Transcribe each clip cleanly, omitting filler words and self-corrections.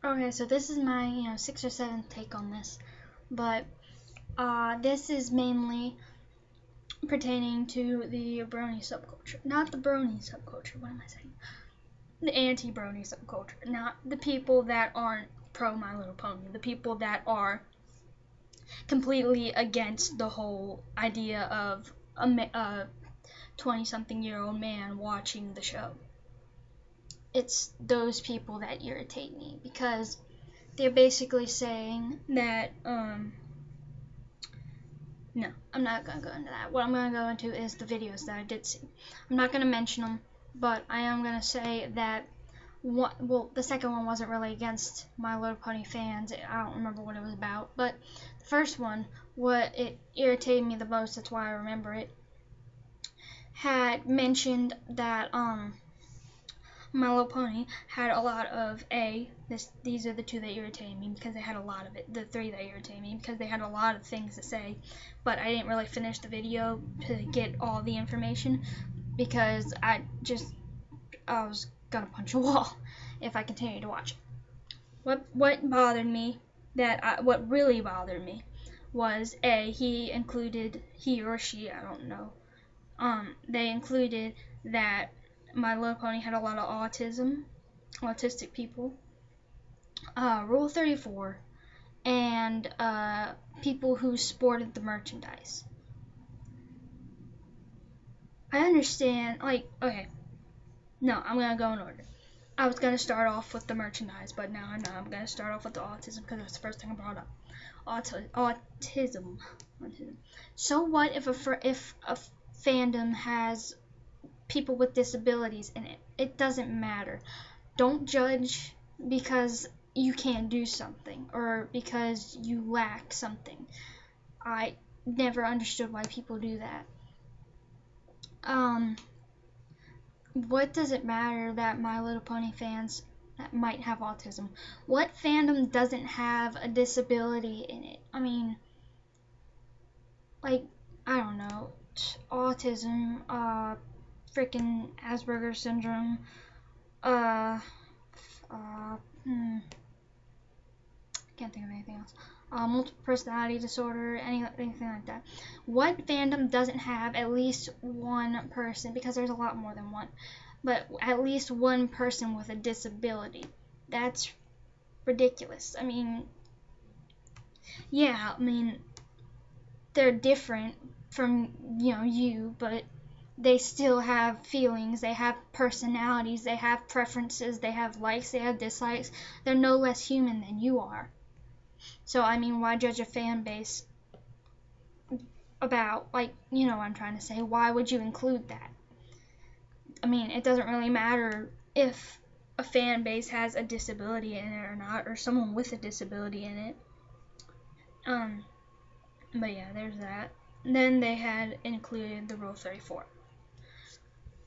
Okay, so this is my, 6th or 7th take on this, but this is mainly pertaining to the Brony subculture. Not the Brony subculture, what am I saying? The anti-Brony subculture, not the people that aren't pro My Little Pony, the people that are completely against the whole idea of a 20-something-year-old man watching the show. It's those people that irritate me because they're basically saying that, no, I'm not going to go into that. What I'm going to go into is the videos that I did see. I'm not going to mention them, but I am going to say that, the second one wasn't really against My Little Pony fans. I don't remember what it was about, but the first one, what it irritated me the most, that's why I remember it, had mentioned that, My Little Pony had a lot of these are the two that irritated me because they had a lot of it. The three that irritated me because they had a lot of things to say, but I didn't really finish the video to get all the information because I was gonna punch a wall if I continued to watch it. What bothered me, what really bothered me, was he or she, I don't know, they included that My Little Pony had a lot of autistic people, Rule 34, and people who sported the merchandise. I understand, okay, no, I'm gonna go in order. I was gonna start off with the merchandise, but now I'm not. I'm gonna start off with the autism because that's the first thing I brought up. Autism. So what if a fandom has people with disabilities in it? It doesn't matter. Don't judge because you can't do something or because you lack something. I never understood why people do that. What does it matter that My Little Pony fans that might have autism? What fandom doesn't have a disability in it? I mean, I don't know, autism, freaking Asperger's syndrome, can't think of anything else. Multiple personality disorder, anything like that. What fandom doesn't have at least one person, because there's a lot more than one, but at least one person with a disability? That's ridiculous. I mean, yeah, they're different from, you, but they still have feelings, they have personalities, they have preferences, they have likes, they have dislikes. They're no less human than you are. So, why judge a fan base about, what I'm trying to say? Why would you include that? It doesn't really matter if a fan base has a disability in it or not, or someone with a disability in it. But yeah, there's that. Then they had included the Rule 34.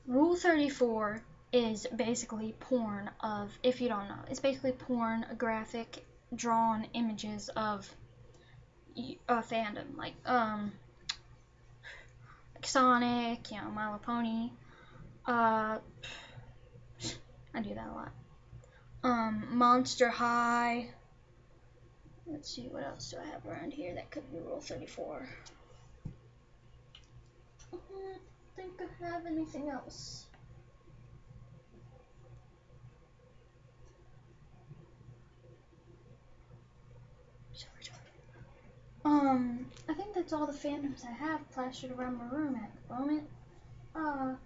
Rule 34 is basically porn of, if you don't know, it's basically graphic, drawn images of a fandom, like Sonic, My Little Pony. I do that a lot. Monster High. Let's see, what else do I have around here that could be Rule 34? I don't think I have anything else. I think that's all the fandoms I have plastered around my room at the moment. I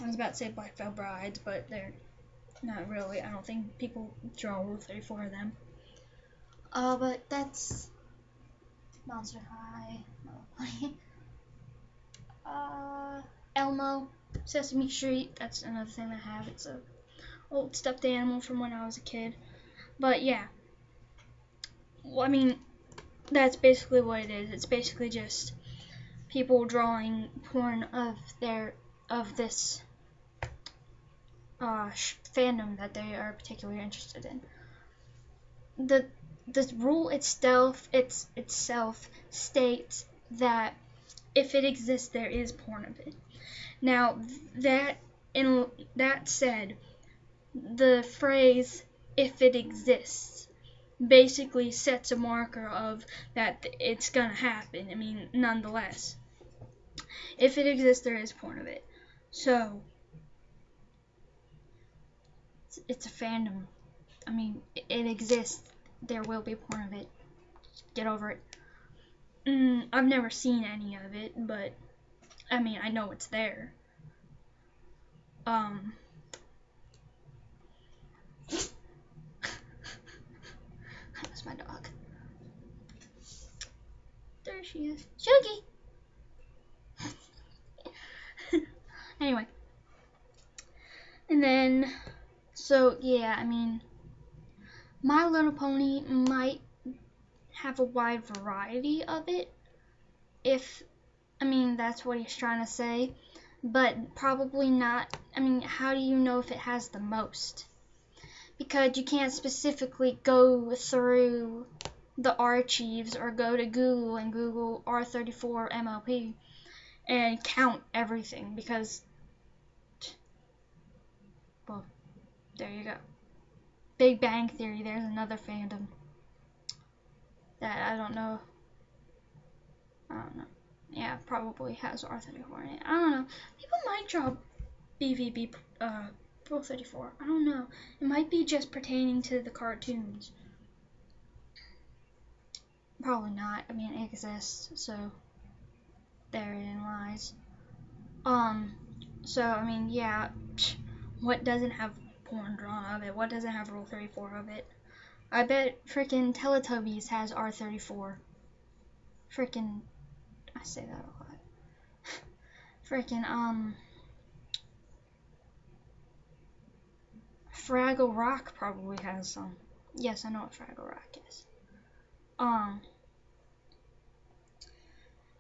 was about to say Black Veil Brides, but they're not really. I don't think people draw Rule 34 of them. But that's Monster High. Elmo, Sesame Street. That's another thing I have. It's a old stuffed animal from when I was a kid. But yeah, that's basically what it is. It's basically just people drawing porn of this fandom that they are particularly interested in. The rule itself states that if it exists, there is porn of it. Now, that said, the phrase "if it exists" basically sets a marker of that it's gonna happen. I mean, nonetheless, if it exists, there is porn of it. So it's a fandom. I mean, it exists. There will be porn of it. Get over it. I've never seen any of it, but I mean, I know it's there. That's my dog. There she is. Shuggy! Anyway. And then, so yeah, I mean, My Little Pony might have a wide variety of it, if, I mean, that's what he's trying to say, but probably not. I mean, how do you know if it has the most? Because you can't specifically go through the archives or go to Google and Google R34 MLP and count everything, because, well, there you go. Big Bang Theory, there's another fandom that I don't know. Yeah, probably has R34 in it. I don't know. People might draw BVB Rule 34. I don't know. It might be just pertaining to the cartoons. Probably not. I mean, it exists, so therein lies. So, I mean, yeah, what doesn't have porn drawn of it? What doesn't have Rule 34 of it? I bet frickin' Teletubbies has R34. Frickin', I say that a lot. Frickin', Fraggle Rock probably has some. Yes, I know what Fraggle Rock is.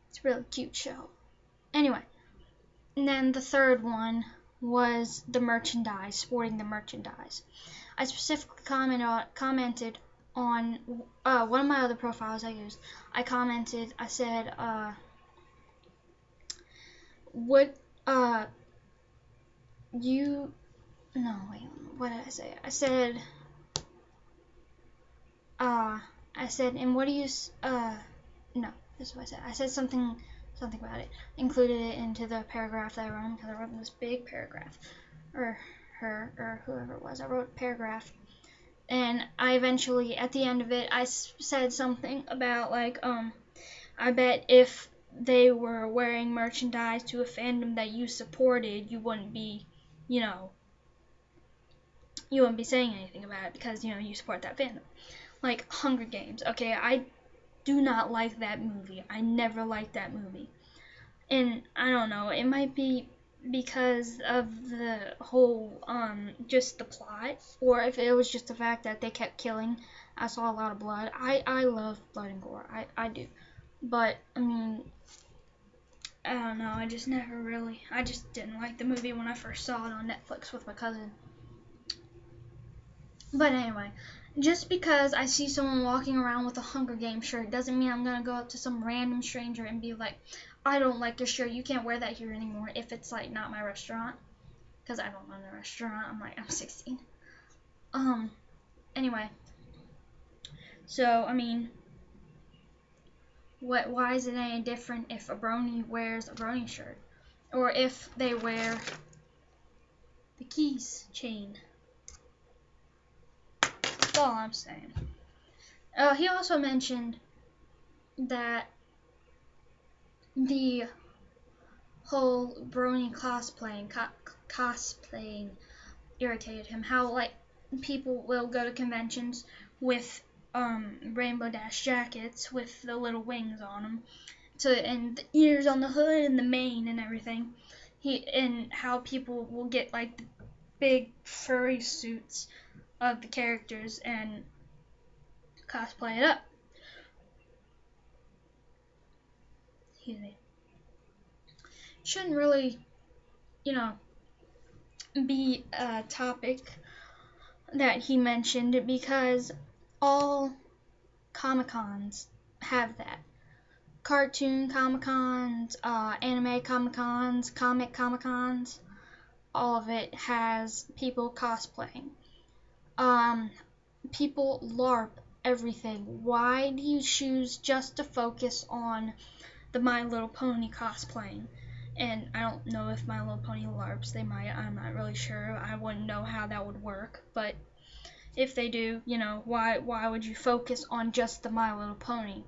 It's a really cute show. Anyway, and then the third one was the merchandise, sporting the merchandise. I specifically commented on one of my other profiles I used. I commented, I said, what what did I say? I said, and what do you, no, this is what I said. I said something about it. Included it into the paragraph that I wrote, because I wrote this big paragraph. Or her, or whoever it was. I wrote a paragraph. And I eventually, at the end of it, I said something about, like, I bet if they were wearing merchandise to a fandom that you supported, you wouldn't be, you wouldn't be saying anything about it, because, you support that fandom. Like Hunger Games. Okay, I do not like that movie. I never liked that movie. And I don't know, it might be because of the whole, just the plot, or if it was just the fact that they kept killing. I saw a lot of blood. I love blood and gore. I do. But, I mean, I don't know, I just didn't like the movie when I first saw it on Netflix with my cousin. But anyway, just because I see someone walking around with a Hunger Games shirt doesn't mean I'm gonna go up to some random stranger and be like, I don't like your shirt, you can't wear that here anymore, if it's like not my restaurant, because I don't run a restaurant. I'm 16. Anyway, so I mean, why is it any different if a Brony wears a Brony shirt, or if they wear the keys chain? That's all I'm saying. He also mentioned that the whole Brony cosplaying irritated him. How, like, people will go to conventions with rainbow dash jackets with the little wings on them, and the ears on the hood and the mane and everything. And how people will get like the big furry suits of the characters and cosplay it up. Excuse me. Shouldn't really, be a topic that he mentioned, because all Comic-Cons have that. cartoon Comic-Cons, anime Comic-Cons, comic Comic-Cons, all of it has people cosplaying. People LARP everything. Why do you choose just to focus on the My Little Pony cosplaying? And I don't know if My Little Pony LARPs, they might, I'm not really sure. I wouldn't know how that would work, but if they do, you know, why would you focus on just the My Little Pony?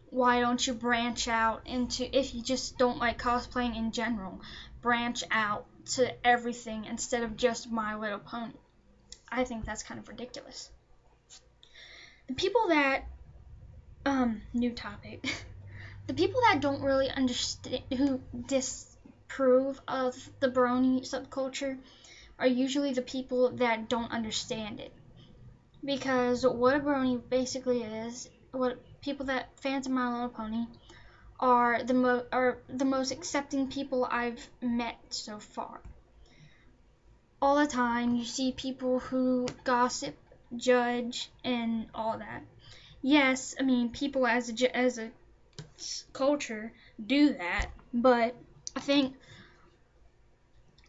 Why don't you branch out into, if you just don't like cosplaying in general, branch out to everything instead of just My Little Pony? I think that's kind of ridiculous. The people that, new topic, the people that don't really understand, who disapprove of the Brony subculture, are usually the people that don't understand it. Because what a Brony basically is, what people that fans of My Little Pony are the most accepting people I've met so far. All the time you see people who gossip, judge, and all that. Yes, I mean people as a culture do that, but I think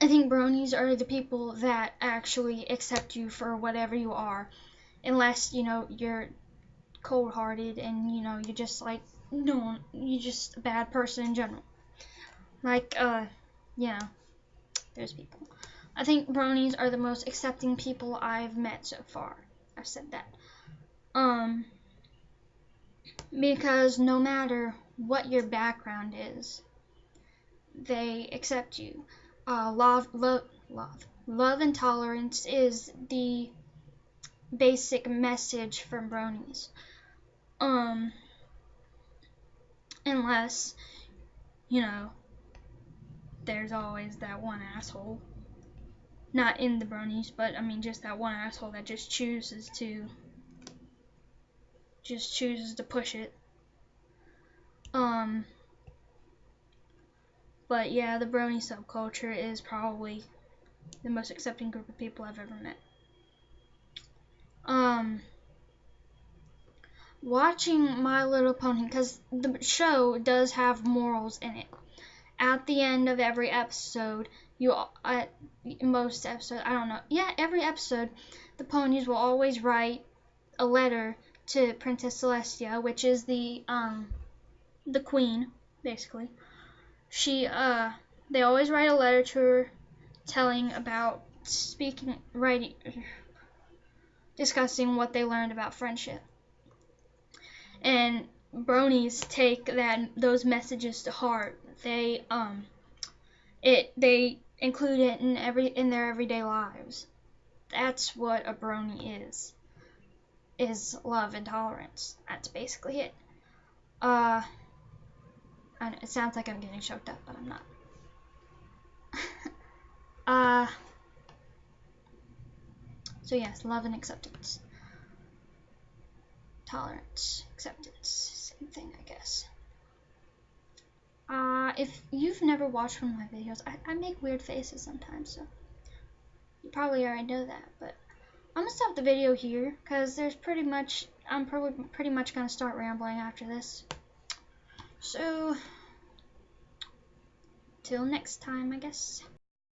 Bronies are the people that actually accept you for whatever you are, unless you know you're cold-hearted and you know you're just like no, you're just a bad person in general. Like you know, there's people. I think Bronies are the most accepting people I've met so far. I've said that. Because no matter what your background is, they accept you. Love and tolerance is the basic message from Bronies. Unless, you know, there's always that one asshole. Not in the Bronies, but I mean just that one asshole that just chooses to push it. But yeah, the Brony subculture is probably the most accepting group of people I've ever met. Watching My Little Pony, because the show does have morals in it. At the end of every episode, most episodes, I don't know, yeah, every episode, the ponies will always write a letter to Princess Celestia, which is the queen, basically. They always write a letter to her telling about discussing what they learned about friendship. And Bronies take those messages to heart. They include it in their everyday lives. That's what a Brony is love and tolerance. That's basically it. It sounds like I'm getting choked up, but I'm not. So yes, love and acceptance. Tolerance, acceptance, same thing, I guess. If you've never watched one of my videos, I make weird faces sometimes, so you probably already know that, but I'm gonna stop the video here, because I'm probably pretty much gonna start rambling after this. So, till next time, I guess.